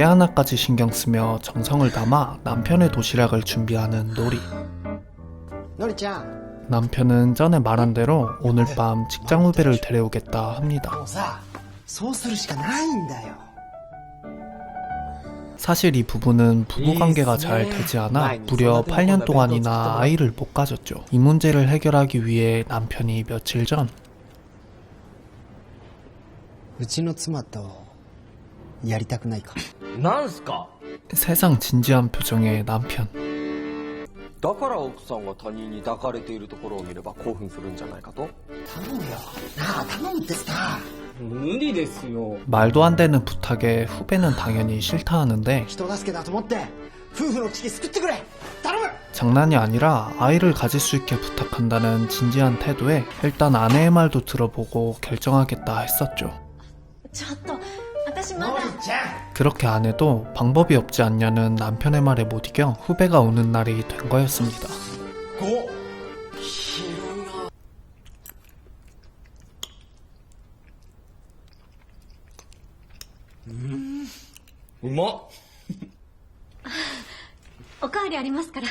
깨하나까지 신경 쓰며 정성을 담아 남편의 도시락을 준비하는 노리. のりちゃん 남편은 전에 말한 대로 오늘 밤 직장 후배를 데려오겠다 합니다. もうさそうするしかないんだよ 사실 이 부부는 부부관계가 잘 되지 않아 무려 8년 동안이나 아이를 못 가졌죠. 이 문제를 해결하기 위해 남편이 며칠 전 うちの妻とやりたくないかなんすか 세상 진지한 표정의 남편. だから奥さんが他人に抱かれているところを見れば興奮するんじゃないかと頼むよなあ頼むってさ無理ですよ 말도 안 되는 부탁에 후배는 당연히 싫다 하는데 人助けだと思って夫婦の危機救ってくれ頼む 장난이 아니라 아이를 가질 수 있게 부탁한다는 진지한 태도에 일단 아내의 말도 들어보고 결정하겠다 했었죠. ちょっと私まだのりちゃん 그렇게 안 해도 방법이 없지 않냐는 남편의 말에 못 이겨 후배가 오는 날이 된 거였습니다. 5うまっおかわりありますから。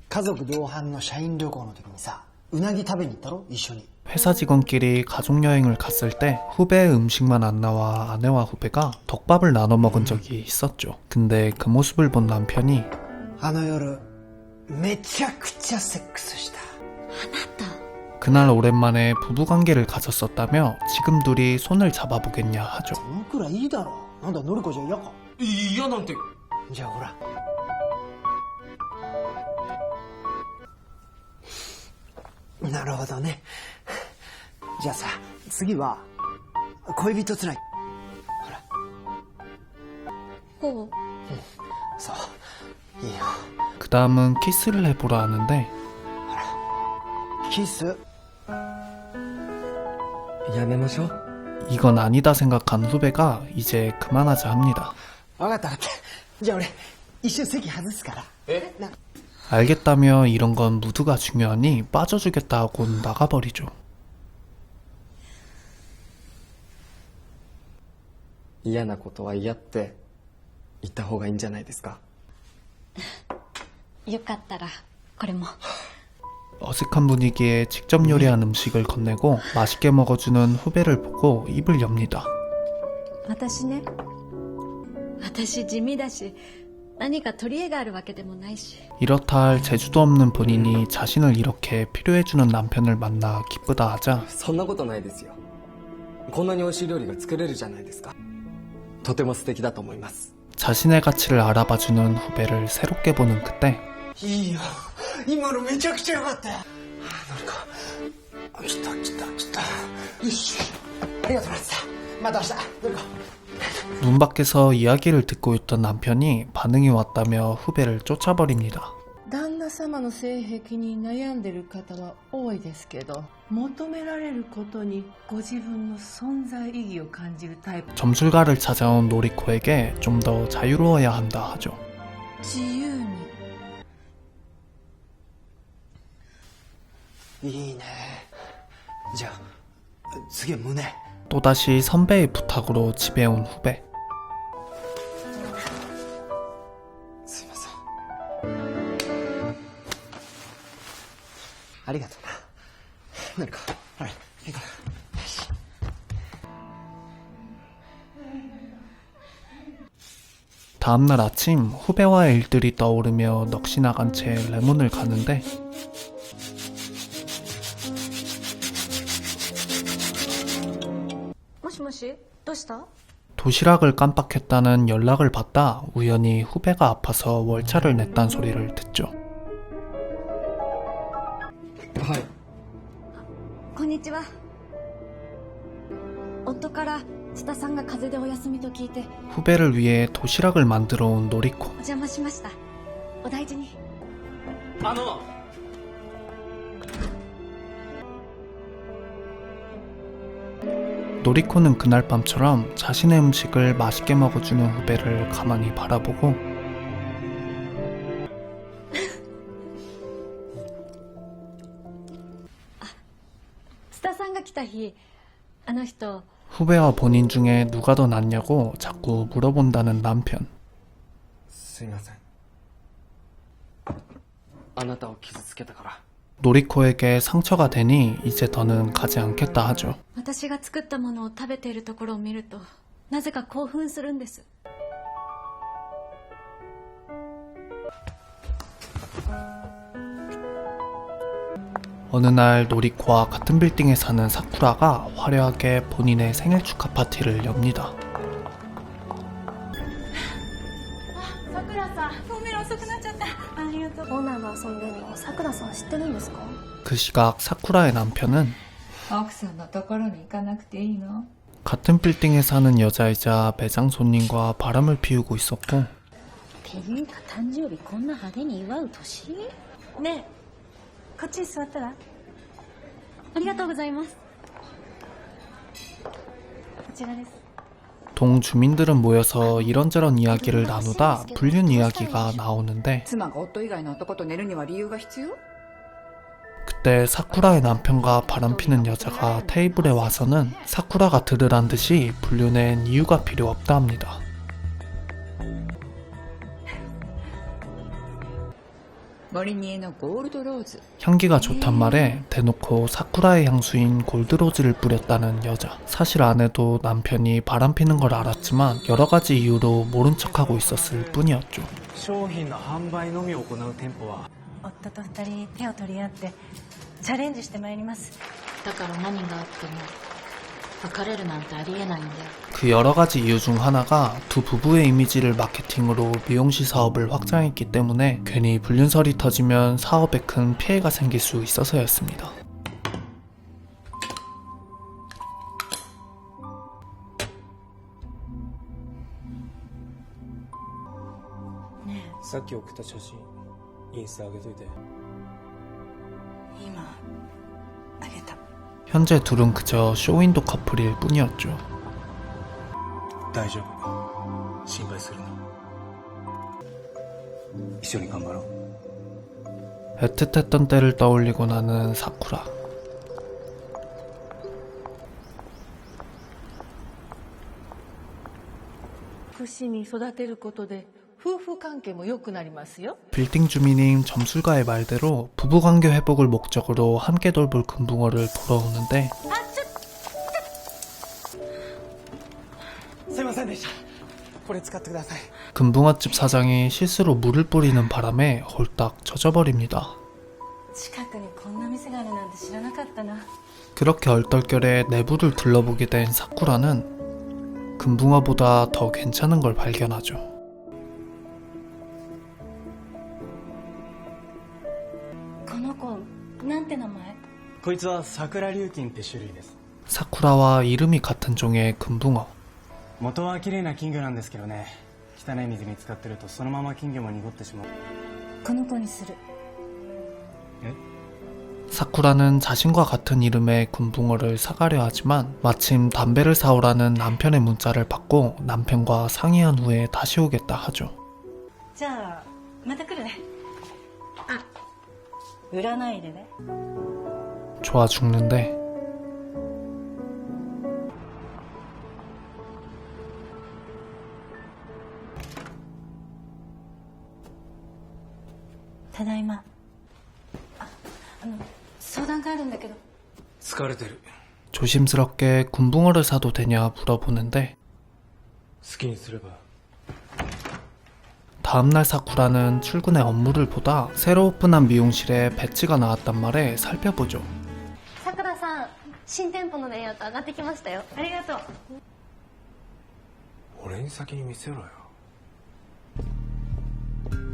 家族同伴の社員旅行の時にさうなぎ食べに行ったろ一緒に 회사 직원끼리 가족여행을 갔을 때 후배의 음식만 안 나와 아내와 후배가 덮밥을 나눠 먹은 적이 있었죠. 근데 그 모습을 본 남편이 あの夜めちゃくちゃセックスした 그날 오랜만에 부부관계를 가졌었다며 지금 둘이 손을 잡아보겠냐 하죠. 僕らいいだろなんだのりこじゃ嫌か嫌なんてじゃあほらなるほどねじゃあさ次は恋人つなぎほらほう。そういいよ 그 다음은 키스를 해보라 하는데 キス やめましょう 이건 아니다 생각한 후배가 이제 그만하자 합니다. 分かった分かったじゃあ俺一瞬席外すからえ 알겠다며 이런 건 무드가 중요하니 빠져주겠다 하고 나가버리죠. 嫌なことは嫌って言った方がいいんじゃないですかよかったらこれも。 어색한 분위기에 직접 요리한 음식을 건네고 맛있게 먹어주는 후배를 보고 입을 엽니다. 私ね。私地味だし、何か取り柄があるわけでもないし。 이렇다 할 재주도 없는 본인이 자신을 이렇게 필요해주는 남편을 만나 기쁘다 하자 そんなことないですよこんなに美味しい料理が作れるじゃないですかとても素敵だと思います 자신의 가치를 알아봐주는 후배를 새롭게 보는 그때 いいよ今のめちゃくちゃよかったよのりこ来た来た来たよしありがとうなってたまた明日のりこ 문 밖에서 이야기를 듣고 있던 남편이 반응이 왔다며 후배를 쫓아버립니다. 旦那様の性癖に悩んでる方は多いですけど、求められることにご自分の存在意義を感じるタイプ。 점술가를 찾아온 노리코에게 좀 더 자유로워야 한다 하죠. 自由に。いいねじゃあ次は胸 또다시 선배의 부탁으로 집에 온 후배. すいませんありがとうなのりこほら行こうよし 다음날 아침 후배와의 일들이 떠오르며 넋이 나간 채 레몬을 가는데 もしもし、どうした？ 도시락을 깜빡했다는 연락을 받다 우연히 후배가 아파서 월차를 냈단 소리를 듣죠. はいこんにちは。夫から津田さんが風邪でお休みと聞いて 후배를 위해 도시락을 만들어 온 노리코. お邪魔しました。お大事に。あの 노리코는 그날 밤처럼 자신의 음식을 맛있게 먹어주는 후배를 가만히 바라보고 津田さんが来た日、あの人 후배와 본인 중에 누가 더 낫냐고 자꾸 물어본다는 남편. すいませんあなたを傷つけたから 노리코에게 상처가 되니 이제 더는 가지 않겠다 하죠. 私が作ったものを食べているところを見るとなぜか興奮するんです。 어느 날 노리코와 같은 빌딩에 사는 사쿠라가 화려하게 본인의 생일 축하 파티를 엽니다. さくらさん、ごめん遅くなっちゃった。ありがとう。オーナーが遊んでるのさくらさん知ってるんですか？ 그 시각 사쿠라의 남편은 奥さんのところに行かなくていいの？ 같은 빌딩에 사는 여자이자 매장 손님과 바람을 피우고 있었고 ていうか誕生日こんな派手に祝う年？ねえ、こっちに座ったら。ありがとうございます。こちらです。 동 주민들은 모여서 이런저런 이야기를 나누다 불륜 이야기가 나오는데 妻が夫以外の男と寝るには理由が必要？ 그때 사쿠라의 남편과 바람피는 여자가 테이블에 와서는 사쿠라가 들으란 듯이 불륜엔 이유가 필요 없다 합니다. 森にのゴールドローズ 향기가 좋단 말에 대놓고 사쿠라의 향수인 골드로즈를 뿌렸다는 여자. 사실 아내도 남편이 바람피는 걸 알았지만 여러 가지 이유로 모른 척하고 있었을 뿐이었죠. 商品の販売のみを行う店舗は夫と二人手を取り合ってチャレンジしてまいります。だから何があっても別れるなんてありえないんだよ。 그 여러 가지 이유 중 하나가 두 부부의 이미지를 마케팅으로 미용실 사업을 확장했기 때문에 괜히 불륜설이 터지면 사업에 큰 피해가 생길 수 있어서였습니다. さっき送った写真インスタ上げといて。今あげた。 현재 둘은 그저 쇼윈도 커플일 뿐이었죠. 大丈夫、心配するな。一緒に頑張ろう。 애틋했던 때를 떠올리고 나는 사쿠라. 串に育てることで夫婦関係も良くなりますよ。 빌딩 주민인 점술가의 말대로 부부관계 회복을 목적으로 함께 돌볼 금붕어를 보러 오는데 すいませんでした。これ使ってください。 금붕어집 사장이 실수로 물을 뿌리는 바람에 홀딱 젖어버립니다. 近くにこんな店があるなんて知らなかったな。 그렇게 얼떨결에 내부를 둘러보게 된 사쿠라는 금붕어보다 더 괜찮은 걸 발견하죠. この子なんて名前？こいつは桜竜金って種類です。 사쿠라와 이름이 같은 종의 금붕어. 元は綺麗な金魚なんですけどね、汚い水に浸かってるとそのまま金魚も濁ってしまう。この子にする。 사쿠라는 자신과 같은 이름의 금붕어를 사가려 하지만 마침 담배를 사오라는 남편의 문자를 받고 남편과 상의한 후에 다시 오겠다 하죠. じゃあまた来るね。あ、売らないでね。 좋아 죽는데 ただいま。相談があるんだけど。疲れてる。 조심스럽게 금붕어를 사도 되냐 물어보는데 好きにすれば。 다음날 사쿠라는 출근에 업무를 보다 새로 오픈한 미용실에 배지가 나왔단 말에 살펴보죠. さくらさん、新店舗のレイアウト上がってきましたよ。ありがとう。俺に先に見せろよ。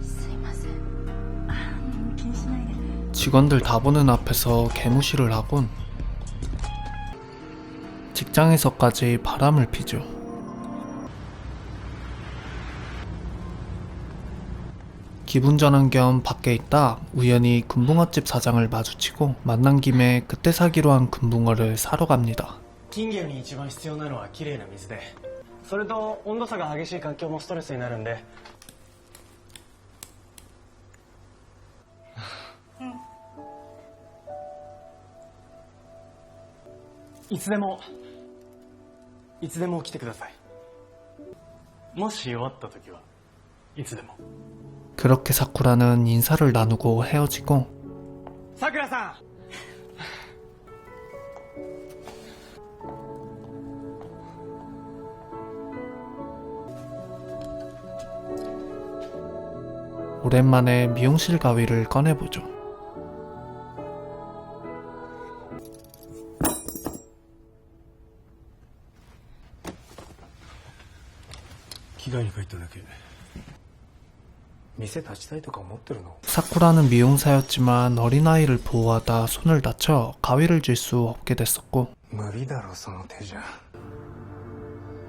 すいません。気にしないで。 직원들 다 보는 앞에서 개무시를 하곤 직장에서까지 바람을 피죠. 기분 전환 겸 밖에 있다 우연히 금붕어집 사장을 마주치고 만난 김에 그때 사기로 한 금붕어를 사러 갑니다. 金魚に一番必要なのは綺麗な水で、それと温度差が激しい環境もストレスになるんで。いつでもいつでも来てください。もし弱った時はいつでも。 그렇게 사쿠라는 인사를 나누고 헤어지고 さくらさん 오랜만에 미용실 가위를 꺼내보죠. 사쿠라는 미용사였지만 어린아이를 보호하다 손을 다쳐 가위를 쥘 수 없게 됐었고 無理だろその手じゃ。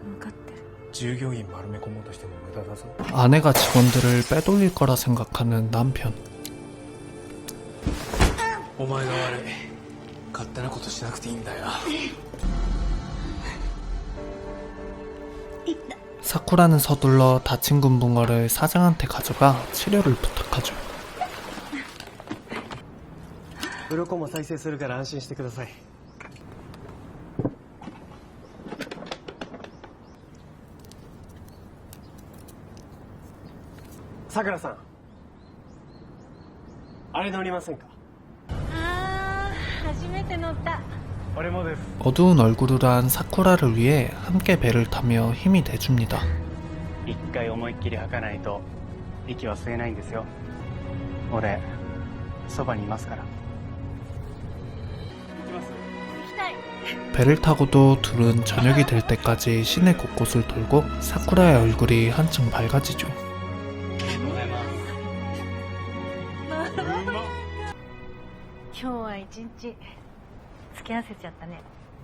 分かってる。従業員丸め込もうとしても無駄だぞ。 아내가 직원들을 빼돌릴 거라 생각하는 남편. お前が悪い。勝手なことしなくていいんだよ。 사쿠라는 서둘러 다친 금붕어를 사장한테 가져가 치료를 부탁하죠. 鱗も再生するから安心してください。さくらさん、あれ乗りませんか？ あー、初めて乗った。 俺もです。 어두운 얼굴을 한 사쿠라를 위해 함께 배를 타며 힘이 돼줍니다. 一回思いっきり吐かないと息は吸えないんですよ。俺そばにいますから。 배를 타고도 둘은 저녁이 될 때까지 시내 곳곳을 돌고 사쿠라의 얼굴이 한층 밝아지죠.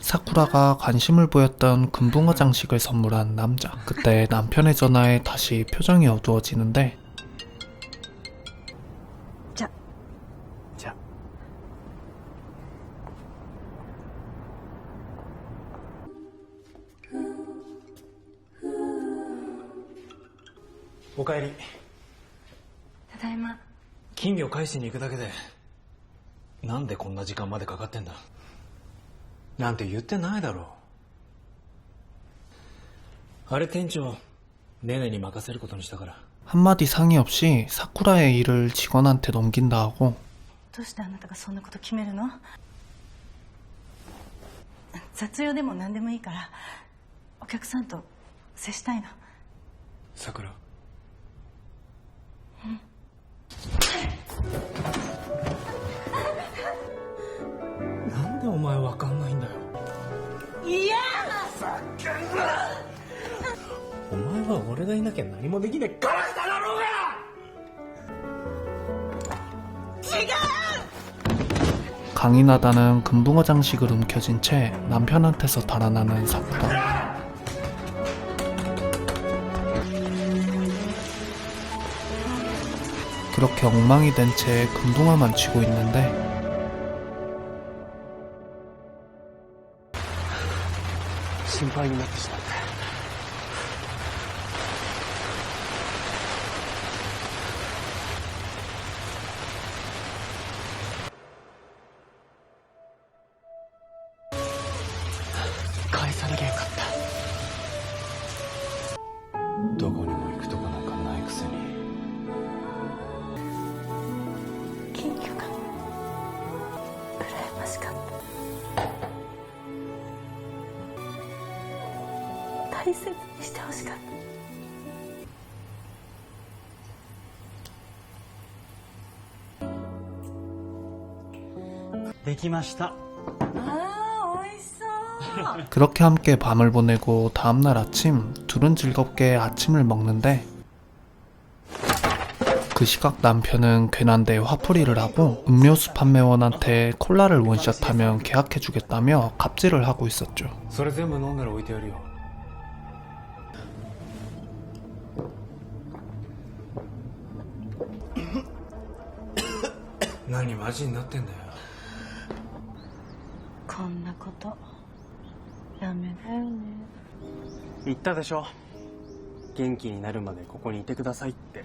사쿠라가 관심을 보였던 금붕어 장식을 선물한 남자. 그때 남편의 전화에 다시 표정이 어두워지는데 じゃ。おかえり。ただいま。金魚返しに行くだけでなんでこんな時間までかかってんだ。なんて言ってないだろう。あれ店長ネネに任せることにしたから。 한마디 상의 없이 사쿠라의 일을 직원한테 넘긴다 하고 どうしてあなたがそんなこと決めるの？雑用でも何でもいいからお客さんと接したいの。さくら。なんでお前わかんないんだよ。いやお前は俺がいなきゃ何もできねえガラクタだろうが。 강인하다는 금붕어 장식을 움켜쥔 채 남편한테서 달아나는 사쿠라. 그렇게 엉망이 된 채 금붕어만 쥐고 있는데 心配になってしまった。返さなきゃよかった。どこにも行くとこなんかないくせに。金魚が羨ましかった。大切にしてほしかった。できました。 그렇게 함께 밤을 보내고 다음날 아침 둘은 즐겁게 아침을 먹는데 그 시각 남편은 괜한데 화풀이를 하고 음료수 판매원한테 콜라를 원샷하면 계약해주겠다며 갑질을 하고 있었죠. それ全部飲んだら置いてやるよ。何マジになってんだよ。こんなことダメだよね。言ったでしょ。元気になるまでここにいてくださいって。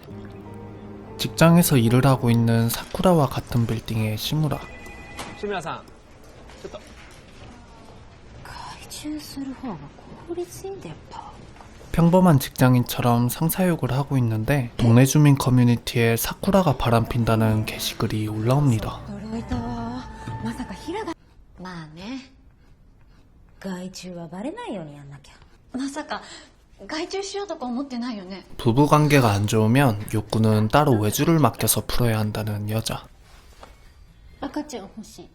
직장에서 일을 하고 있는 사쿠라와 같은 빌딩의 시무라. 志村さん、ちょっと。怪獣習する方が効率いいんだよ。 평범한 직장인처럼 상사욕을 하고 있는데 동네 주민 커뮤니티에 사쿠라가 바람핀다는 게시글이 올라옵니다. 驚いたわ。まさか平が。まあね。害虫はバレないようにやんなきゃ。まさか害虫しようとか思ってないよね。 부부관계가 안 좋으면 욕구는 따로 외주를 맡겨서 풀어야 한다는 여자. 赤ちゃん欲しい。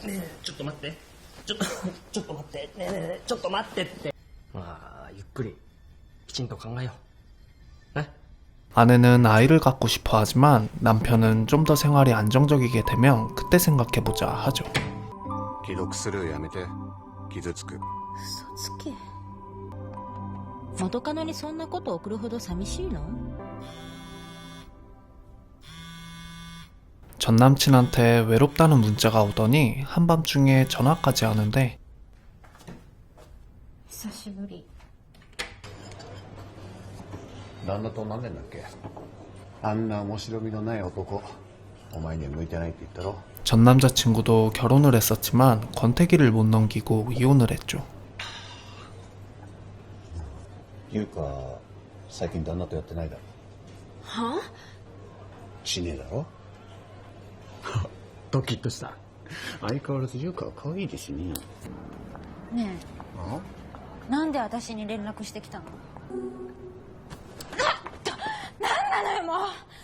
ねえちょっと待ってちょっと待ってねえねえちょっと待ってってまあゆっくりきちんと考えようね 아내는 아이를 갖고 싶어 하지만 남편은 좀 더 생활이 안정적이게 되면 그때 생각해보자 하죠. 既読スルーやめて傷つく嘘つけ。元カノにそんなこと送るほど寂しいの？ 전 남친한테 외롭다는 문자가 오더니 한밤중에 전화까지 하는데 久しぶり。旦那と何年だっけあんな面白みのない男お前には向いてないって言ったろ 전 남자친구도 결혼을 했었지만 권태기를 못 넘기고 이혼을 했죠. 優香最近旦那とやってないだろは？しねえだろドキッとした相変わらず優香は可愛いですねねえ、なんで私に連絡してきたの？なんなのよも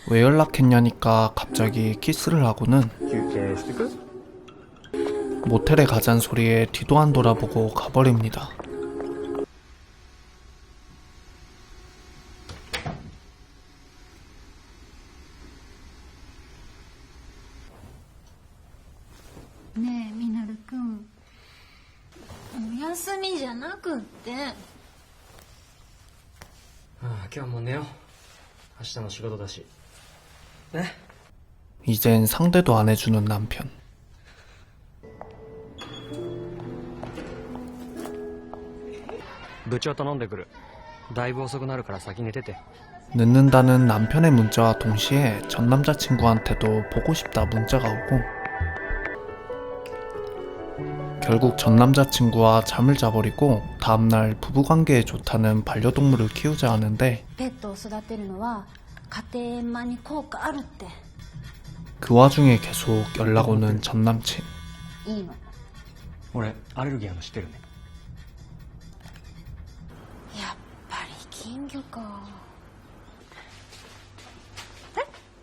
う。 왜 연락했냐니까 갑자기 키스를 하고는 休憩してく 모텔에 가잔 소리에 뒤도 안 돌아보고 가버립니다.ねえミナルくん、お休みじゃなくって。ああ今日も寝よう。明日も仕事だしね。 이젠 상대도 안 해주는 남편. 部長と飲んでくる。だいぶ遅くなるから先寝てて。 늦는다는 남편의 문자와 동시에 전 남자친구한테도 보고 싶다 문자가 오고 결국 전 남자친구와 잠을 자버리고 다음날 부부관계에 좋다는 반려동물을 키우자 하는데 ペットを育てるのは家庭円満に効果あるって。 그 와중에 계속 연락 오는 전 남친. いいの。俺アレルギーあるの知ってるね。やっぱり金魚か。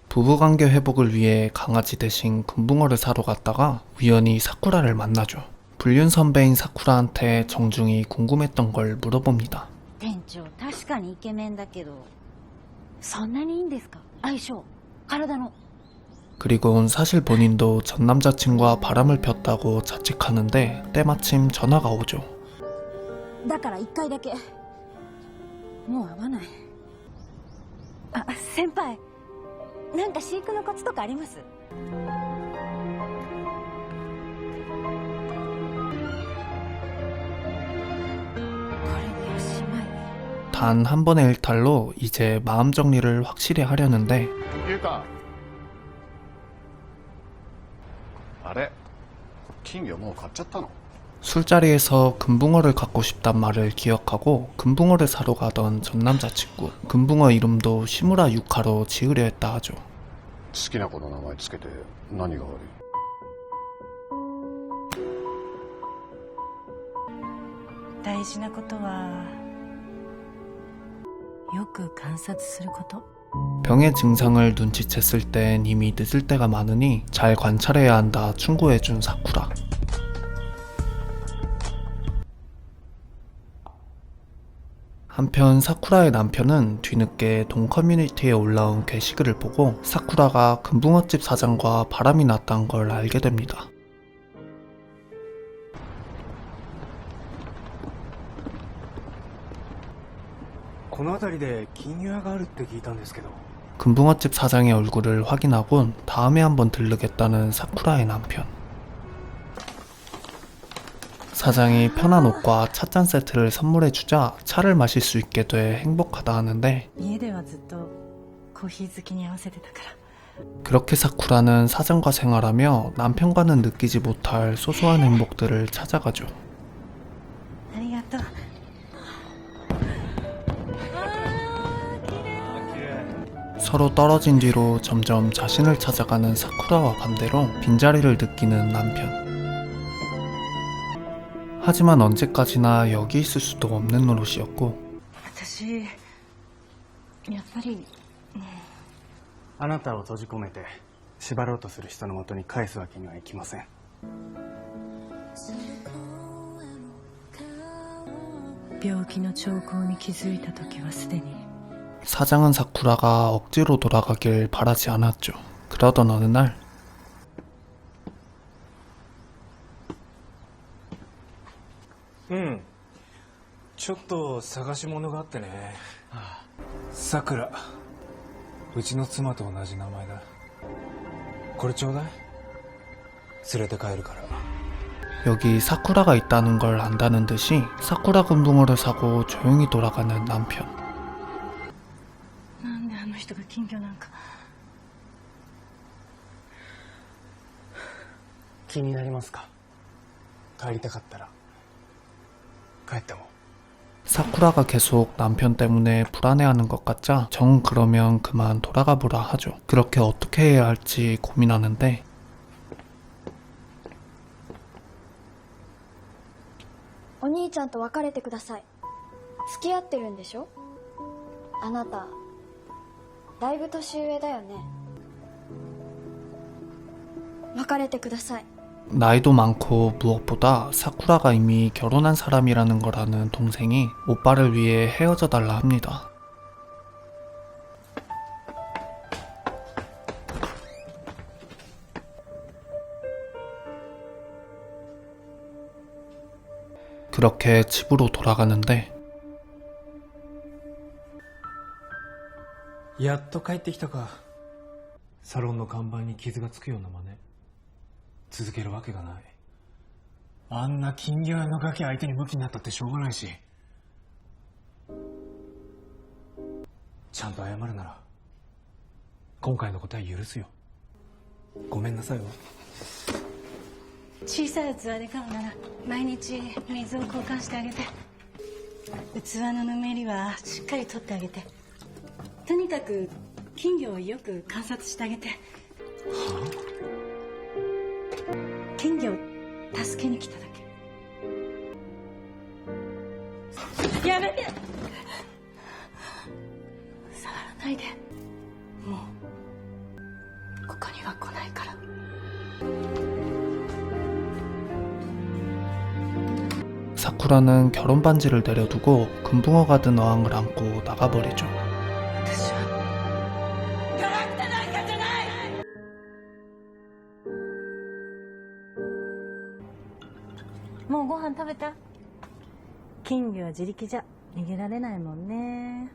부부관계 회복을 위해 강아지 대신 금붕어를 사러 갔다가 우연히 사쿠라를 만나죠. 불륜 선배인 사쿠라한테 정중히 궁금했던 걸 물어봅니다. 店長確かにイケメンだけどそんなにいいんですか？相性体の。 그리곤 사실 본인도 전 남자친구와 바람을 폈다고 자책하는데 때마침 전화가 오죠. だから一回だけ。もう会わない。あ、先輩なんか飼育のコツとかあります？ 단 한 번의 일탈로 이제 마음 정리를 확실히 하려는데 優香あれ金魚もう買っちゃったの 술자리에서 금붕어를 갖고 싶단 말을 기억하고 금붕어를 사러 가던 전 남자친구. 금붕어 이름도 시무라 유카로 지으려 했다 하죠. 好きな子の名前つけて何が悪い大事なことはよく観察すること。 병의 증상을 눈치챘을 땐 이미 늦을 때가 많으니 잘 관찰해야 한다 충고해준 사쿠라. 한편 사쿠라의 남편은 뒤늦게 동 커뮤니티에 올라온 게시글을 보고 사쿠라가 금붕어집 사장과 바람이 났다는 걸 알게 됩니다. この辺りで金魚屋があるって聞いたんですけど 금붕어집 사장의 얼굴을 확인하곤 다음에 한번 들르겠다는 사쿠라의 남편. 사장이 편한 옷과 찻잔 세트를 선물해주자 차를 마실 수 있게 돼 행복하다 하는데 家ではずっとコーヒー好きに合わせてたから。 그렇게 사쿠라는 사장과 생활하며 남편과는 느끼지 못할 소소한 행복들을 찾아가죠. とう。서로 떨어진 뒤로 점점 자신을 찾아가는 사쿠라와 반대로 빈자리를 느끼는 남편. 하지만 언제까지나 여기 있을 수도 없는 노릇이었고 私やっぱりあなたを閉じ込めて縛ろうとする人のもとに返すわけにはいきません。病気の兆候に気づいた時はすでに 사장은 사쿠라가 억지로 돌아가길 바라지 않았죠. 그러던 어느 날ちょっと探し物があってね。さくら。うちの妻と同じ名前だ。これちょうだい。連れて帰るから。 여기 사쿠라가 있다는 걸 안다는 듯이 사쿠라 금붕어를 사고 조용히 돌아가는 남편. なんであの人が金魚なんか。気になりますか？帰りたかったら帰っても。 사쿠라가 계속 남편 때문에 불안해하는 것 같자 정 그러면 그만 돌아가 보라 하죠. 그렇게 어떻게 해야 할지 고민하는데 お兄ちゃんと別れてください。付き合ってるんでしょ？あなただいぶ年上だよね。別れてください。 나이도 많고 무엇보다 사쿠라가 이미 결혼한 사람이라는 걸 아는 동생이 오빠를 위해 헤어져 달라 합니다. 그렇게 집으로 돌아가는데 やっと帰ってきたか。サロンの看板に傷がつくような真似。続けるわけがない。あんな金魚屋のガキ相手にムキになったってしょうがないし。ちゃんと謝るなら今回のことは許すよ。ごめんなさいよ。小さい器で買うなら毎日水を交換してあげて、器のぬめりはしっかり取ってあげて、とにかく金魚をよく観察してあげて。金魚を助けに来ただけ。やめて、触らないで。もうここには来ないから。 사쿠라는 결혼 반지를 내려두고 금붕어가 든 어항을 안고 나가버리죠. 私はガラクタなんかじゃない。もうご飯食べた？金魚は自力じゃ逃げられないもんね。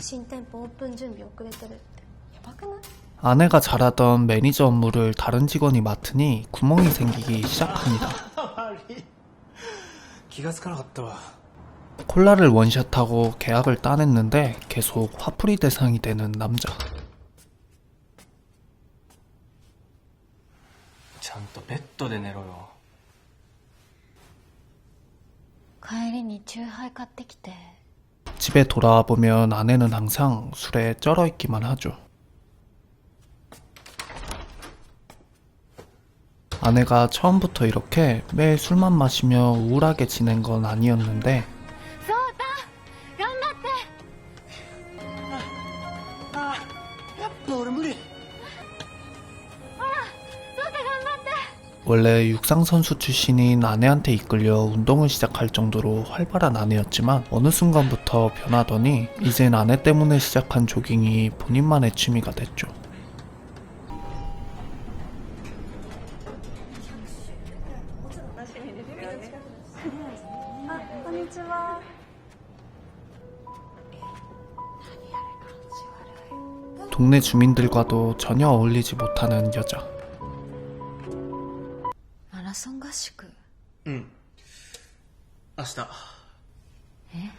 新店舗オープン準備遅れてるってやばくない？ 아내가 잘하던 매니저 업무를 다른 직원이 맡으니 구멍이 생기기 시작합니다. 気がつかなかったわ。 콜라를 원샷하고 계약을 따냈는데 계속 화풀이 대상이 되는 남자. ちゃんとベッドで寝ろよ。帰りにチューハイ買ってきて。 집에 돌아와 보면 아내는 항상 술에 쩔어있기만 하죠. 아내가 처음부터 이렇게 매일 술만 마시며 우울하게 지낸 건 아니었는데 そうた頑張って。やっぱ俺無理。 원래 육상선수 출신인 아내한테 이끌려 운동을 시작할 정도로 활발한 아내였지만 어느 순간부터 변하더니 이젠 아내 때문에 시작한 조깅이 본인만의 취미가 됐죠. こんにちは。 동네 주민들과도 전혀 어울리지 못하는 여자. マラソン合宿。うん。明日。え？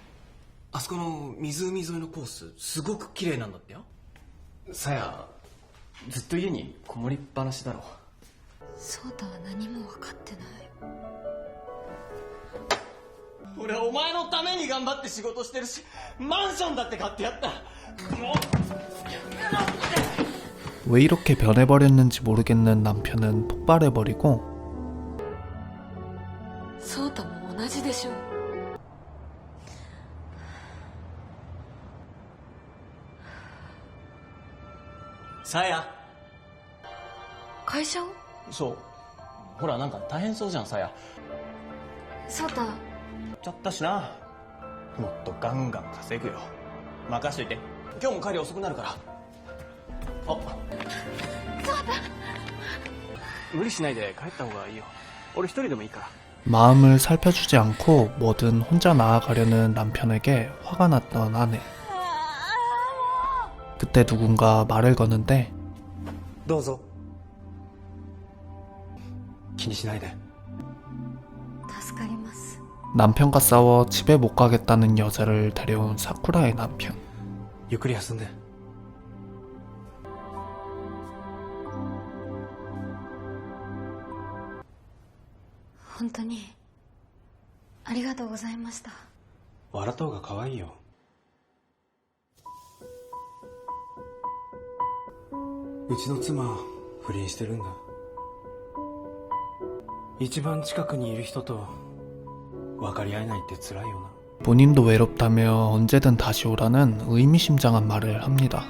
あそそこの湖沿いのコースすごく綺麗なんだってよ。さやずっと家にこもりっぱなしだろ。そうたは何も分かってない。俺はお前のために頑張って仕事してるし、マンションだって買ってやった。もう 왜 이렇게 변해버렸는지 모르겠는 남편은 폭발해버리고 そうたも同じでしょ。さや、会社を？そう、ほらなんか大変そうじゃんさや。そうた、ちゃったしな。もっとガンガン稼ぐよ。任しといて。今日も帰り遅くなるから。あ、そうだ。無理しないで帰った方がいいよ。俺一人でもいいから。 마음을 살펴주지 않고 뭐든 혼자 나아가려는 남편에게 화가 났던 아내. 그때 누군가 말을 거는데 どうぞ気にしないで。助かります。 남편과 싸워 집에 못 가겠다는 여자를 데려온 사쿠라의 남편. ゆっくり休んで。本当にありがとうございました。笑った方が可愛いよ。うちの妻不倫してるんだ。一番近くにいる人と分かり合えないって辛いよな。 본인도 외롭다며 언제든 다시 오라는 의미심장한 말을 합니다.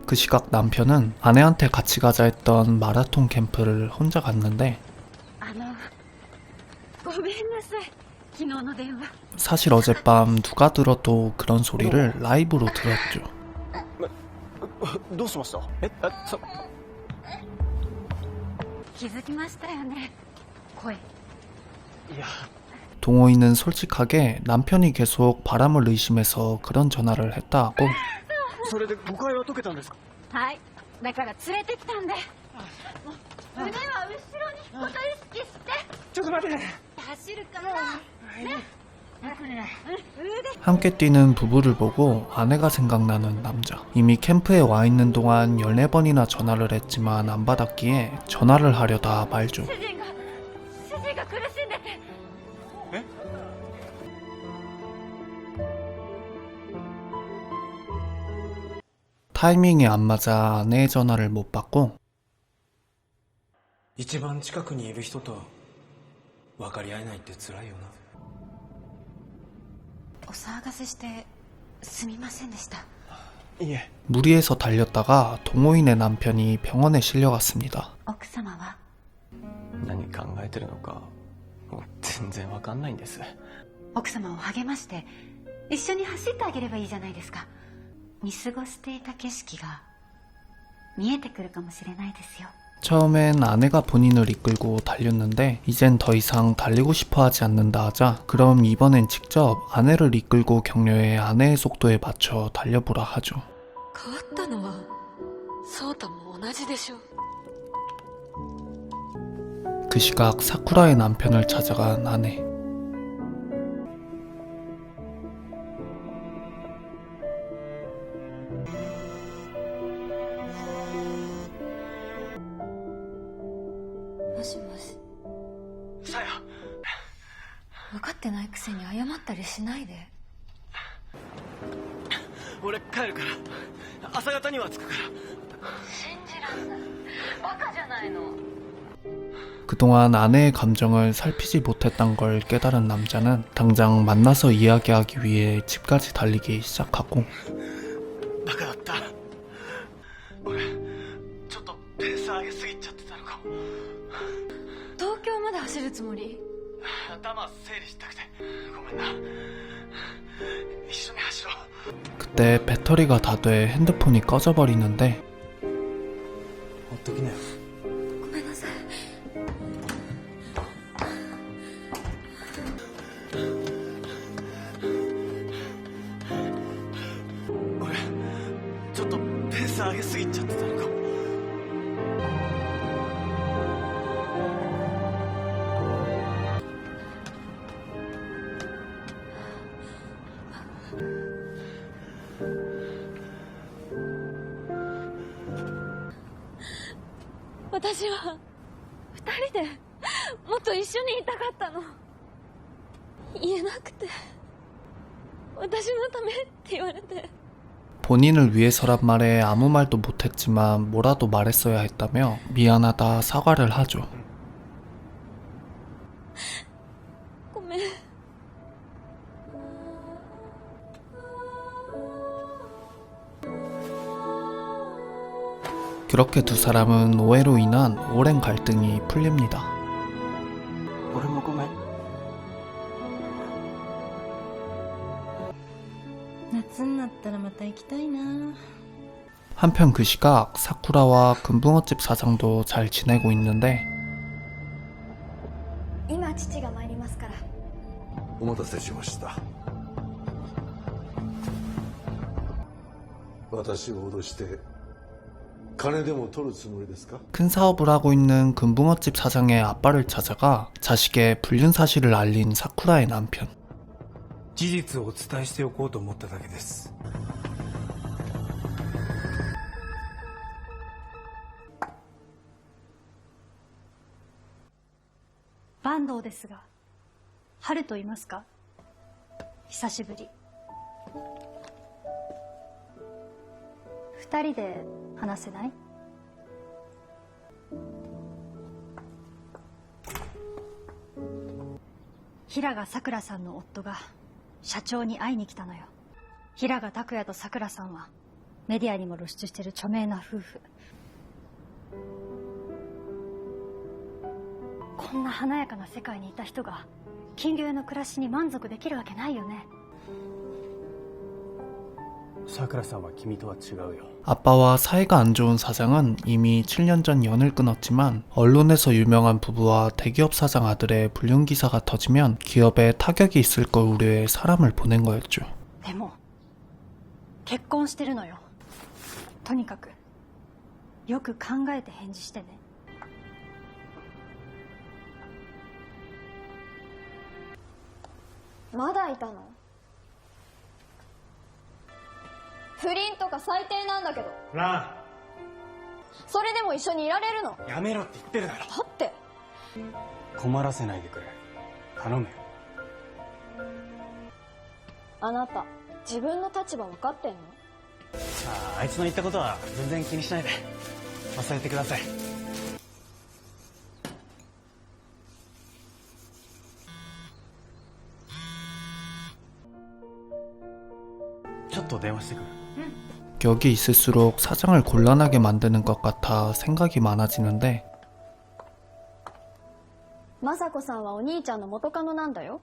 그 시각 남편은 아내한테 같이 가자 했던 마라톤 캠프를 혼자 갔는데 ごめんなさい、昨日の電話。 사실 어젯밤 누가 들어도 그런 소리를 라이브로 들었죠. どうしました？気づきましたよね、声。 동호인은 솔직하게 남편이 계속 바람을 의심해서 그런 전화를 했다 하고 それで誤解は解けたんですか？はい、だから連れてきたんで。腕は後ろにこと意識して。ちょっと待って。走るからね。 함께 뛰는 부부를 보고 아내가 생각나는 남자. 이미 캠프에 와 있는 동안 14번이나 전화를 했지만 안 받았기에 전화를 하려다 말죠. 主人が苦しんでて。 타이밍이 안 맞아 아내의 전화를 못 받고 一番近くにいる人と分かり合えないって辛いよな。お騒がせしてすみませんでした。いえ。 무리해서 달렸다가 동호인의 남편이 병원에 실려갔습니다. 奥様は？何考えてるのかもう全然わかんないんです。奥様を励まして一緒に走ってあげればいいじゃないですか。見過ごしていた景色が見えてくるかもしれないですよ。 처음엔 아내가 본인을 이끌고 달렸는데 이젠 더 이상 달리고 싶어 하지 않는다 하자 그럼 이번엔 직접 아내를 이끌고 격려해 아내의 속도에 맞춰 달려보라 하죠. 変わったのはそうたも同じでしょ。 그 시각 사쿠라의 남편을 찾아간 아내. もしもし。さや。分かってないくせに謝ったりしないで。俺帰るから朝方には着くから。信じらんない。バカじゃないの。 그동안 아내의 감정을 살피지 못했던 걸 깨달은 남자는 당장 만나서 이야기하기 위해 집까지 달리기 시작하고 バカだった。俺ちょっとペース上げすぎちゃってたのかも。東京まで走るつもり？頭整理したくてごめんな。一緒に走ろう。 그때 배터리가 다 돼 핸드폰이 꺼져버리는데 ほっときなよ。ごめんなさい。俺ちょっとペース上げすぎちゃってたのかも。 お私は2人でもっと一緒にいたかったの。言えなくて、私のためって言われて。 본인을 위해서란 말에 아무 말도 못했지만 뭐라도 말했어야 했다며 미안하다 사과를 하죠. ごめん。 그렇게 두 사람은 오해로 인한 오랜 갈등이 풀립니다. 俺もごめん。夏になったらまた行きたいな。 한편 그 시각 사쿠라와 금붕어집 사장도 잘 지내고 있는데 今父が参りますから。お待たせしました。私を脅して金でも取るつもりですか？ 큰 사업을 하고 있는 금붕어집 사장의 아빠를 찾아가 자식의 불륜 사실을 알린 사쿠라의 남편. 事実をお伝えしておこうと思っただけです。坂東ですが、春と言いますか？久しぶり。二人で話せない？平賀さくらさんの夫が社長に会いに来たのよ。平賀拓也とさくらさんはメディアにも露出してる著名な夫婦。こんな華やかな世界にいた人が金魚屋の暮らしに満足できるわけないよね。 さくらさんは君とは違うよ。 아빠와 사이가 안 좋은 사장은 이미 7년 전 연을 끊었지만 언론에서 유명한 부부와 대기업 사장 아들의 불륜 기사가 터지면 기업에 타격이 있을 걸 우려해 사람을 보낸 거였죠. でも結婚してるのよ。とにかくよく考えて返事してね。まだいたの？不倫とか最低なんだけど。なそれでも一緒にいられるの？あ、やめろって言ってるだろ。だって困らせないでくれ。頼むよ。あなた自分の立場分かってんの？あいつの言ったことは全然気にしないで。忘れてください。ちょっと電話してくる。 여기 있을수록 사장을 곤란하게 만드는 것 같아 생각이 많아지는데 雅子さんはお兄ちゃんの元カノなんだよ。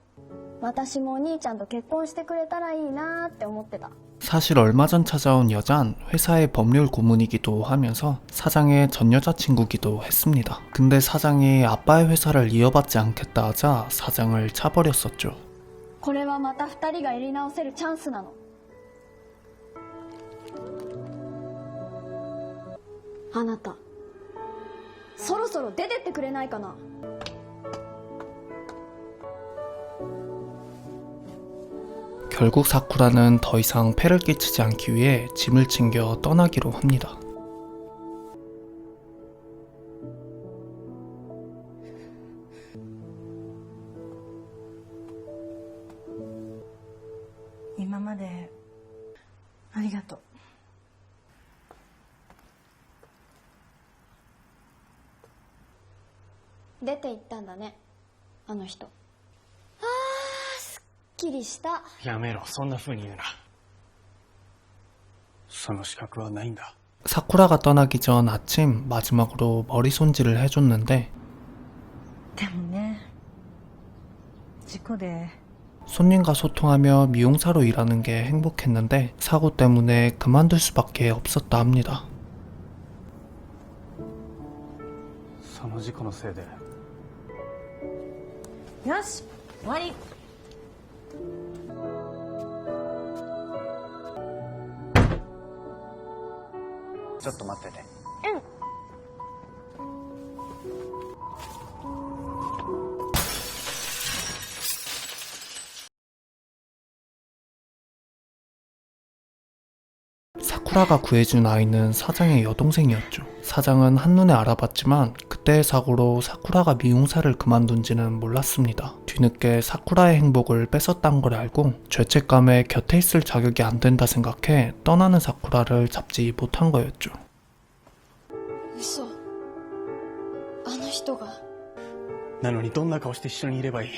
私もお兄ちゃんと結婚してくれたらいいなって思ってた。 사실 얼마 전 찾아온 여잔 회사의 법률 고문이기도 하면서 사장의 전 여자친구기도 했습니다. 근데 사장이 아빠의 회사를 이어받지 않겠다 하자 사장을 차버렸었죠. これはまた二人がやり直せるチャンスなの。あなたそろそろ出てってくれないかな。 결국 사쿠라는 더 이상 폐를 끼치지 않기 위해 짐을 챙겨 떠나기로 합니다. 이마마데 아리가또. 出て行ったんだね、あの人。あー、すっきりした。やめろ、そんな風に言うな。その資格はないんだ。 사쿠라가 떠나기 전 아침 마지막으로 머리 손질을 해줬는데 でもね、事故で 손님과 소통하며 미용사로 일하는 게 행복했는데 사고 때문에 그만둘 수밖에 없었다 합니다. その事故のせいでよし、終わり。ちょっと待ってて。うん。 사쿠라가 구해준 아이는 사장의 여동생이었죠. 사장은 한눈에 알아봤지만 그때의 사고로 사쿠라가 미용사를 그만둔지는 몰랐습니다. 뒤늦게 사쿠라의 행복을 뺏었단 걸 알고 죄책감에 곁에 있을 자격이 안 된다 생각해 떠나는 사쿠라를 잡지 못한 거였죠. 嘘あの人がなのにどんな顔して一緒にいればいい？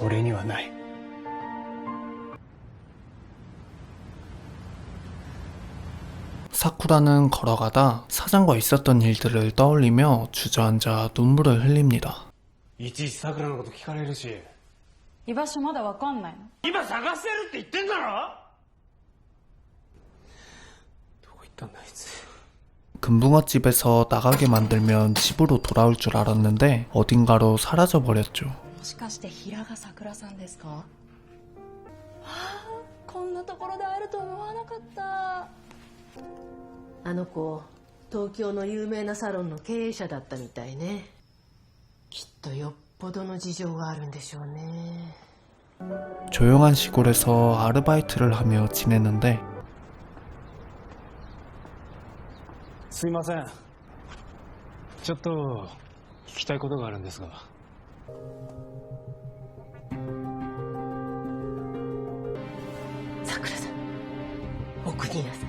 俺にはない。 사쿠라는 걸어가다 사장과 있었던 일들을 떠올리며 주저앉아 눈물을 흘립니다. いちいちさくらのこと聞かれるし。居場所まだわかんないの？今探してるって言ってんだろ。どこ行ったんだあいつ。 금붕어집에서 나가게 만들면 집으로 돌아올 줄 알았는데 어딘가로 사라져 버렸죠. もしかして平賀さくらさんですか？はあ、こんなところで会えると思わなかった。あの子、東京の有名なサロンの経営者だったみたいね。きっとよっぽどの事情があるんでしょうね。 조용한 시골에서 아르바이트를 하며 지내는데 すいません。ちょっと聞きたいことがあるんですが。さくらさん、奥にいなさい。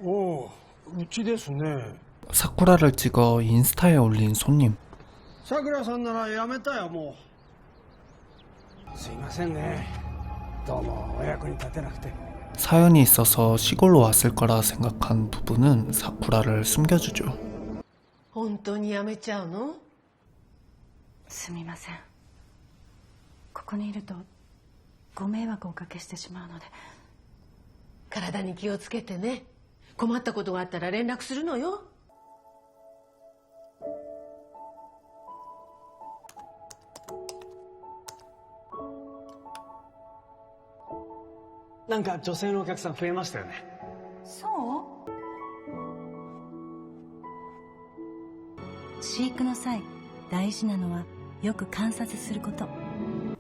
おお、うちですね。 사쿠라를 찍어 인스타에 올린 손님. さくらさんならやめたよもすいませんね。どうもお役に立てなくて。 사연이 있어서 시골로 왔을 거라 생각한 부부는 사쿠라를 숨겨주죠. 本当にやめちゃうの？すみません。ここにいるとご迷惑をおかけしてしまうので。体に気をつけてね。困ったことがあったら連絡するのよ。なんか女性のお客さん増えましたよね。そう？飼育の際大事なのはよく観察すること。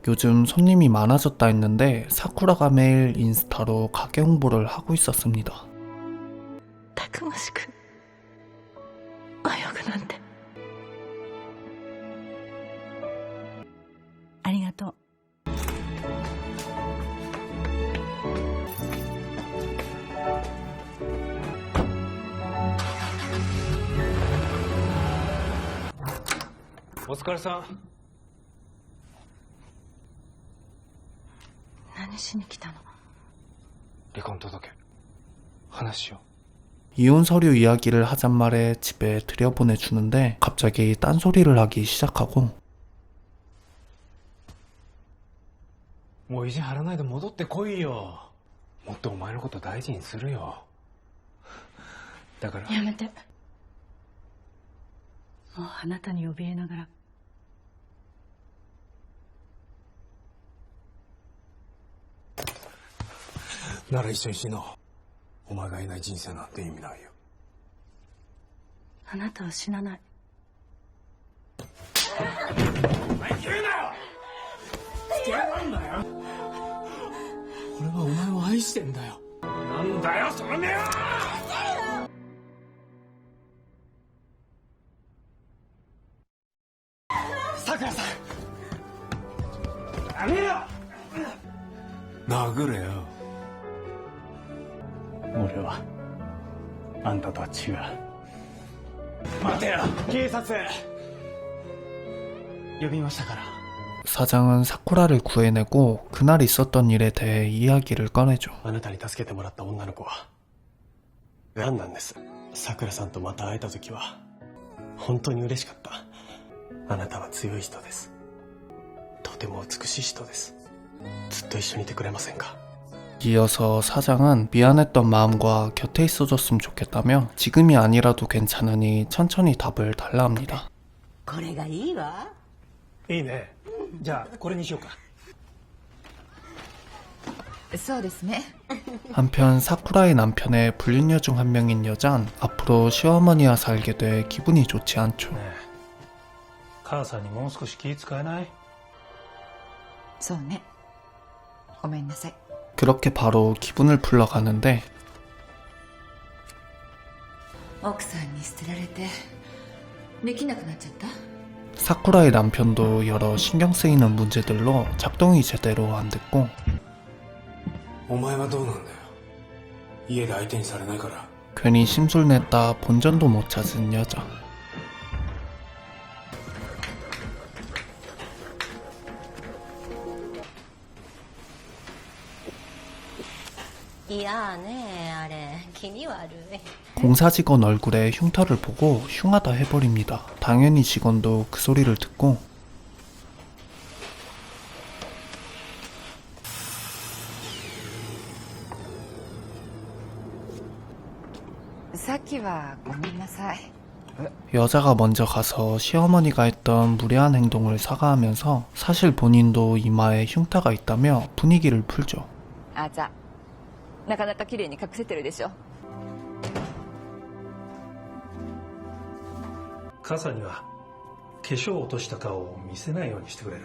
요즘 손님이 많아졌다 했는데 사쿠라가 매일 인스타로 가게 홍보를 하고 있었습니다. たくましく泳ぐなんて。ありがとう。 お疲れさん。何しに来たの？離婚届話しよ 이혼 서류 이야기를 하잔 말에 집에 들여보내주는데 갑자기 딴소리를 하기 시작하고 う。もう意地張らないで戻ってこいよ。もっとお前のこと大事にするよ。だから。やめて。もうあなたに怯えながら。なら一緒に死のう。お前がいない人生なんて意味ないよ。あなたは死なない。お前言うなよ。付き合わんなよ。俺はお前を愛してんだよ。なんだよその目は。さくらさん。やめよ。殴れよ。俺はあんたとは違う。待てよ、警察呼びましたから。 사장은 사쿠라를 구해내고 그날 있었던 일에 대해 이야기를 꺼내죠. あなたに助けてもらった女の子はがんなんです。さくらさんとまた会えた時は本当に嬉しかった。あなたは強い人です。とても美しい人です。ずっと一緒にいてくれませんか？ 이어서 사장은 미안했던 마음과 곁에 있어줬으면 좋겠다며 지금이 아니라도 괜찮으니 천천히 답을 달라 합니다. これがいいわ。いいね。じゃあこれにしようか。そうですね。 한편 사쿠라의 남편의 불륜녀 중 한 명인 여잔 앞으로 시어머니와 살게 돼 기분이 좋지 않죠. 母さんにもう少し気使えない？そうね。ごめんなさい。 그렇게 바로 기분을 풀러 가는데 奥さんに捨てられてできなくなっちゃった？ 사쿠라의 남편도 여러 신경 쓰이는 문제들로 작동이 제대로 안 됐고 お前はどうなんだよ。家で相手にされないから。 괜히 심술냈다 본전도 못 찾은 여자. いやねあれ気味悪い 공사 직원 얼굴에 흉터를 보고 흉하다 해버립니다. 당연히 직원도 그 소리를 듣고 さっきはごめんなさい。 여자가 먼저 가서 시어머니가 했던 무례한 행동을 사과하면서 사실 본인도 이마에 흉터가 있다며 분위기를 풀죠. あざなかなか綺麗に隠せてるでしょ。傘には化粧を落とした顔を見せないようにしてくれる。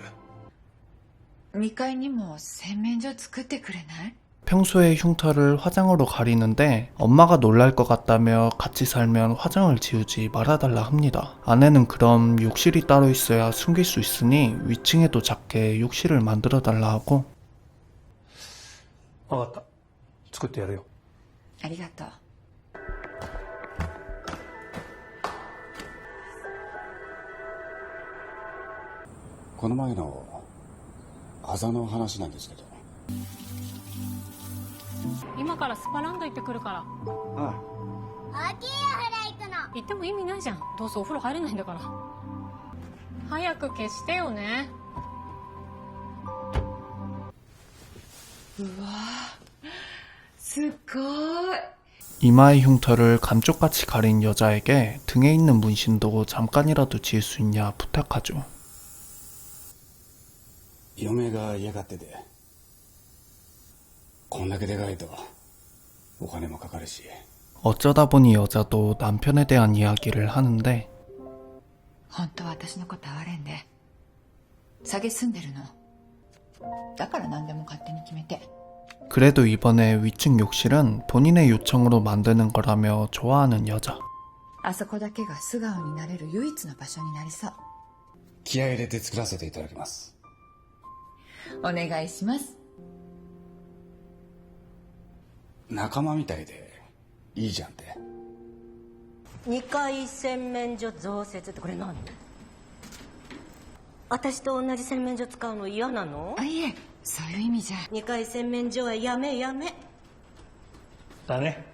2階にも洗面所作ってくれない？ 평소에 흉터를 화장으로 가리는데 엄마가 놀랄 것 같다며 같이 살면 화장을 지우지 말아달라 합니다. 아내는 그럼 욕실이 따로 있어야 숨길 수 있으니 위층에도 작게 욕실을 만들어달라 하고 分かった。作ってやるよ。ありがとう。この前のあざの話なんですけど。今からスパランド行ってくるから。ああ。秋葉原行くの。行っても意味ないじゃん。どうせお風呂入れないんだから。早く消してよね。うわすごい。 이마의 흉터를 감쪽같이 가린 여자에게 등에 있는 문신도 잠깐이라도 지을 수 있냐 부탁하죠. 嫁が嫌がってて、こんだけでかいとお金もかかるし。 어쩌다 보니 여자도 남편에 대한 이야기를 하는데 本当は私のこと哀れんで下げ住んでるの。だから何でも勝手に決めて。 그래도 이번에 위층 욕실은 본인의 요청으로 만드는 거라며 좋아하는 여자. あそこだけが素顔になれる唯一の場所になりそう。気合い入れて作らせていただきます。お願いします。仲間みたいでいいじゃんって。2階洗面所増設ってこれ何？私と同じ洗面所使うの嫌なの？あ、いえ、そういう意味じゃ。2階洗面所はやめやめ。だね。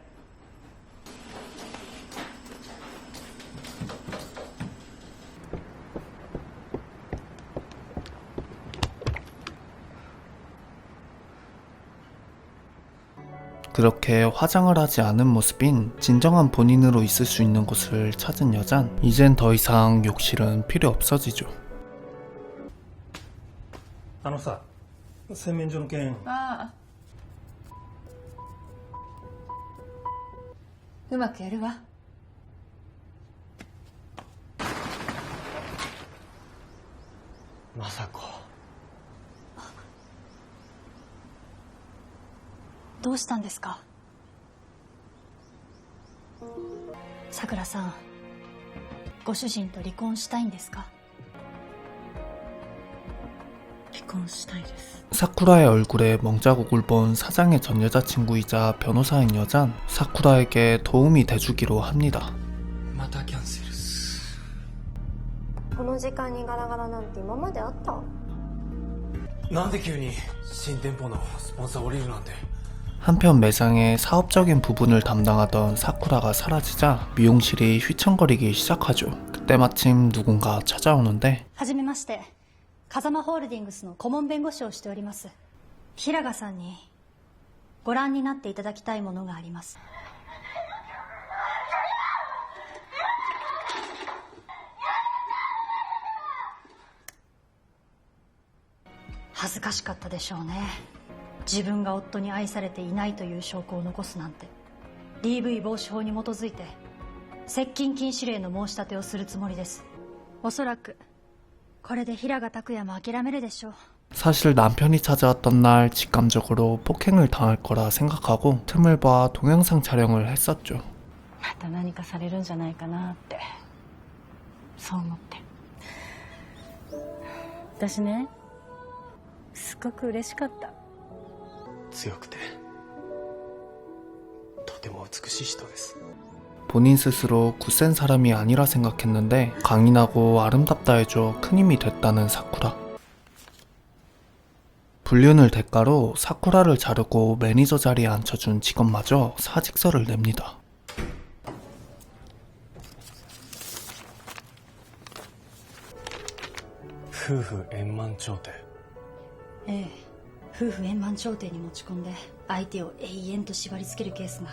그렇게 화장을 하지 않은 모습인 진정한 본인으로 있을 수 있는 곳을 찾은 여잔 이젠 더 이상 욕실은 필요 없어지죠. さ、洗面所の件。ああ。うまくやるわ。まさこ。どうしたんですか？さくらさん、ご主人と離婚したいんですか？離婚したいです。 사쿠라의 얼굴에 멍자국을 본 사장의 전 여자친구이자 변호사인 여잔 사쿠라에게 도움이 돼주기로 합니다. またキャンセルっす。この時間にガラガラなんて今まであった？なんで急に新店舗のスポンサー降りるなんて。 한편 매장의 사업적인 부분을 담당하던 사쿠라가 사라지자 미용실이 휘청거리기 시작하죠. 그때 마침 누군가 찾아오는데 はじめまして、風間ホールディングスの顧問弁護士をしております。平賀さんにご覧になっていただきたいものがあります。恥ずかしかったでしょうね。自分が夫に愛されていないという証拠を残すなんて。 DV 防止法に基づいて接近禁止令の申し立てをするつもりです。おそらくこれで平賀拓也も諦めるでしょう。 사실 남편이 찾아왔던 날 직감적으로 폭행을 당할 거라 생각하고 틈을 봐 동영상 촬영을 했었죠. また何かされるんじゃないかなってそう思って。私ねすごく嬉しかった。強くてとても美しい人です。 본인 스스로 굳센 사람이 아니라 생각했는데 강인하고 아름답다 해줘 큰 힘이 됐다는 사쿠라. 불륜을 대가로 사쿠라를 자르고 매니저 자리에 앉혀준 직원마저 사직서를 냅니다. 부부円満調停。ええ、夫婦円満調停に持ち込んで相手を永遠と縛り付けるケースが。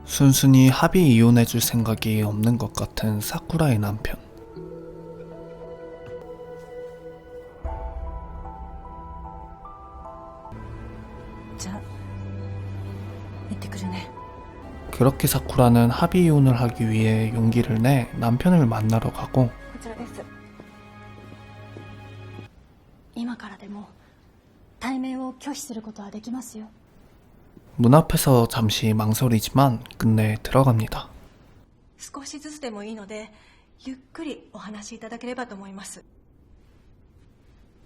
순순히 합의 이혼해줄 생각이 없는 것 같은 사쿠라의 남편. 자, 이때 그러네. 그렇게 사쿠라는 합의 이혼을 하기 위해 용기를 내 남편을 만나러 가고 こちらです。今からでも対面を拒否することはできますよ。 문 앞에서 잠시 망설이지만 끝내 들어갑니다. 少しずつでもいいのでゆっくりお話しいただければと思います。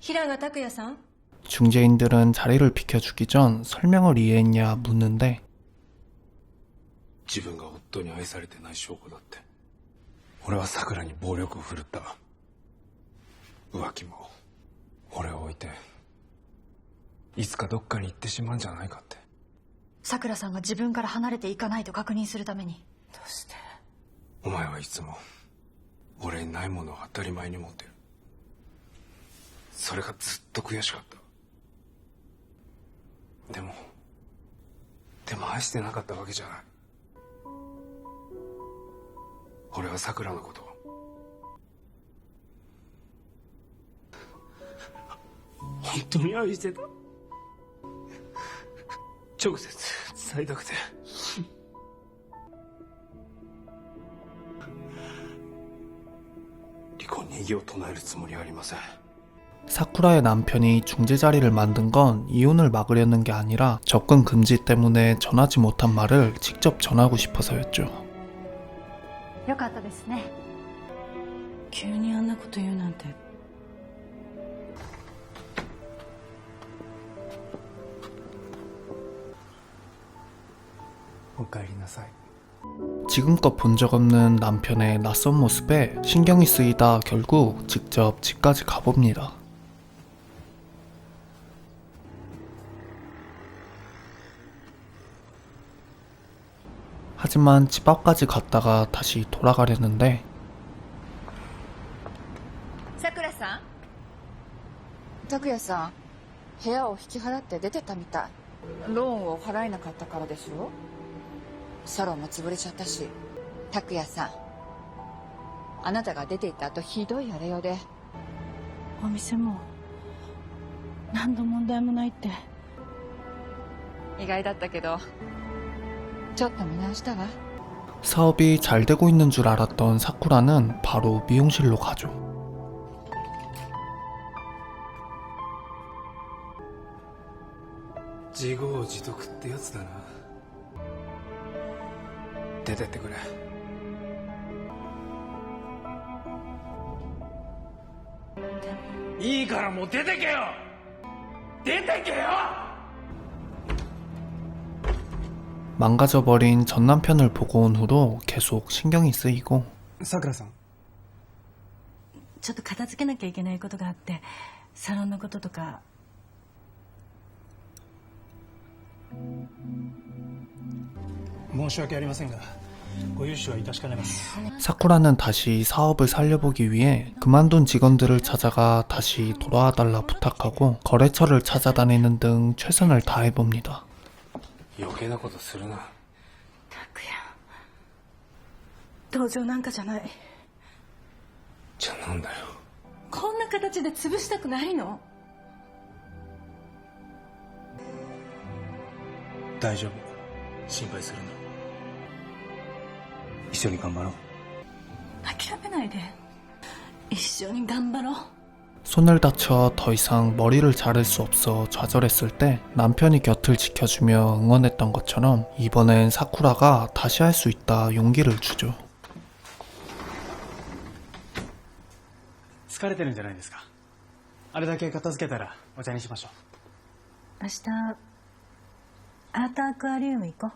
平賀拓也さん。 중재인들은 자리를 비켜주기 전 설명을 이해했냐 묻는데 自分が夫に愛されてない証拠だって。俺はさくらに暴力を振るった。浮気も俺を置いていつかどっかに行ってしまうんじゃないかって。 さくらさんが自分から離れていかないと確認するために。どうして？お前はいつも俺にないものを当たり前に持ってる。それがずっと悔しかった。でも愛してなかったわけじゃない。俺はさくらのことを本当に愛してた。直接伝えたくて。離婚に異議を唱えるつもりはありません。 사쿠라의 남편이 중재 자리를 만든 건 이혼을 막으려는 게 아니라 접근 금지 때문에 전하지 못한 말을 직접 전하고 싶어서였죠. よかったですね。急にあんなこと言うなんて。お帰りなさい。 지금껏 본 적 없는 남편의 낯선 모습에 신경이 쓰이다 결국 직접 집까지 가봅니다. 하지만 집 앞까지 갔다가 다시 돌아가려는데 さくらさん、拓也さん部屋を引き払って出てったみたい。ローンを払えなかったからでしょ。サロンも潰れちゃったし。拓也さん、あなたが出て行った後ひどい荒れようで。お店も何の問題もないって。意外だったけどちょっと見直したわ。 사업이 잘 되고 있는 줄 알았던 사쿠라는 바로 미용실로 가죠. 지고自得ってやつだな。出てってくれ。いいからもう出てけよ。出てけよ。 망가져버린 전 남편을 보고 온 후로 계속 신경이 쓰이고 さくらさん、ちょっと片付けなきゃいけないことがあってサロンのこととか。申し訳ありませんがご融資は致しかねます。 사쿠라는 다시 사업을 살려보기 위해 그만둔 직원들을 찾아가 다시 돌아와달라 부탁하고 거래처를 찾아다니는 등 최선을 다해봅니다. 余計なことするな。拓也、同情なんかじゃない。じゃあなんだよ。こんな形で潰したくないの。大丈夫、心配するな。一緒に頑張ろう。諦めないで。一緒に頑張ろう。 손을 다쳐 더 이상 머리를 자를 수 없어 좌절했을 때 남편이 곁을 지켜주며 응원했던 것처럼 이번엔 사쿠라가 다시 할 수 있다 용기를 주죠. 疲れてるんじゃないですか。あれだけ片付けたらお茶にしましょう。明日アートアクアリウム行こう。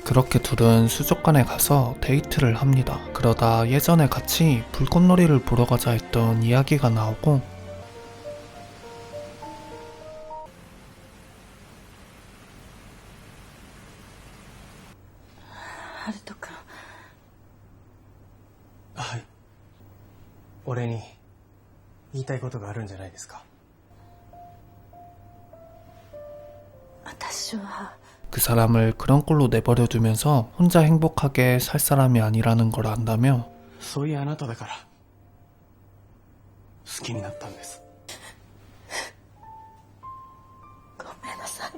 그렇게 둘은 수족관에 가서 데이트를 합니다. 그러다 예전에 같이 불꽃놀이를 보러 가자 했던 이야기가 나오고 하루토君。はい。俺に言いたいことがあるんじゃないですか。私は 그 사람을 그런 꼴로 내버려두면서 혼자 행복하게 살 사람이 아니라는 걸 안다며 そういうあなただから好きになったんです。ごめんなさい。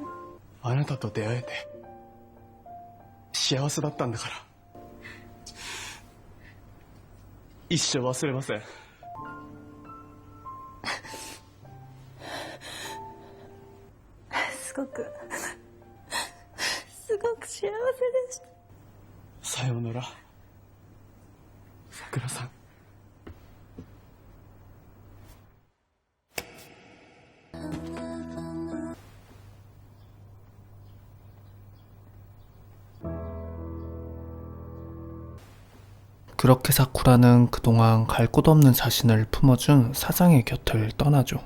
あなたと出会えて幸せだったんだから一生忘れません。すごく幸せでした。さようなら、さくらさん。그렇게 사쿠라는 그동안 갈 곳 없는 자신을 품어준 사장의 곁을 떠나죠.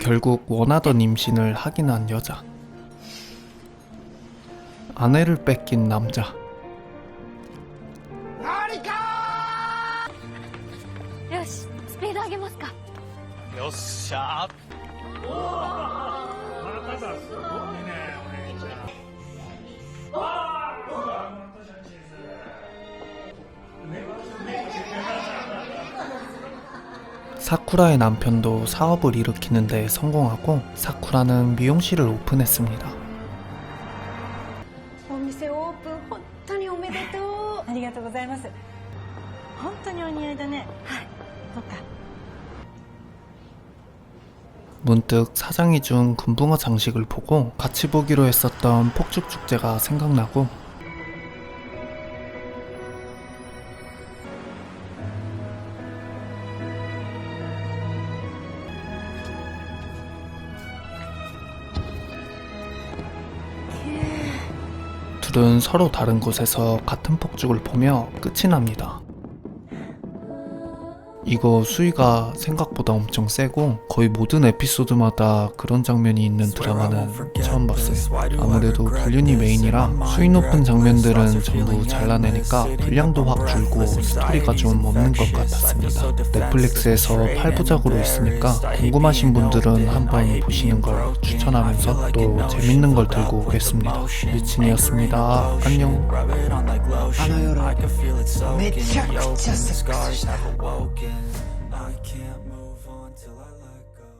결국 원하던 임신을 하긴 한 여자. 아내를 뺏긴 남자. よし、スピード上げますか。よっしゃー。まただ、すごいね、お姉ちゃん。사쿠라의 남편도 사업을 일으키는 데 성공하고 사쿠라는 미용실을 오픈했습니다. お店オープン本当におめでとう。ありがとうございます。本当にお似合いだね。はい、そっか。 문득 사장이 준 금붕어 장식을 보고 같이 보기로 했었던 폭죽 축제가 생각나고 둘은 서로 다른 곳에서 같은 폭죽을 보며 끝이 납니다. 이거 수위가 생각보다 엄청 세고 거의 모든 에피소드마다 그런 장면이 있는 드라마는 처음 봤어요. 아무래도 불륜이 메인이라 수위 높은 장면들은 전부 잘라내니까 분량도 확 줄고 스토리가 좀 없는 것 같았습니다. 넷플릭스에서 8부작으로 있으니까 궁금하신 분들은 한번 보시는 걸 추천하면서 또 재밌는 걸 들고 오겠습니다. 리친이었습니다. 안녕. あの夜めちゃくちゃセックスした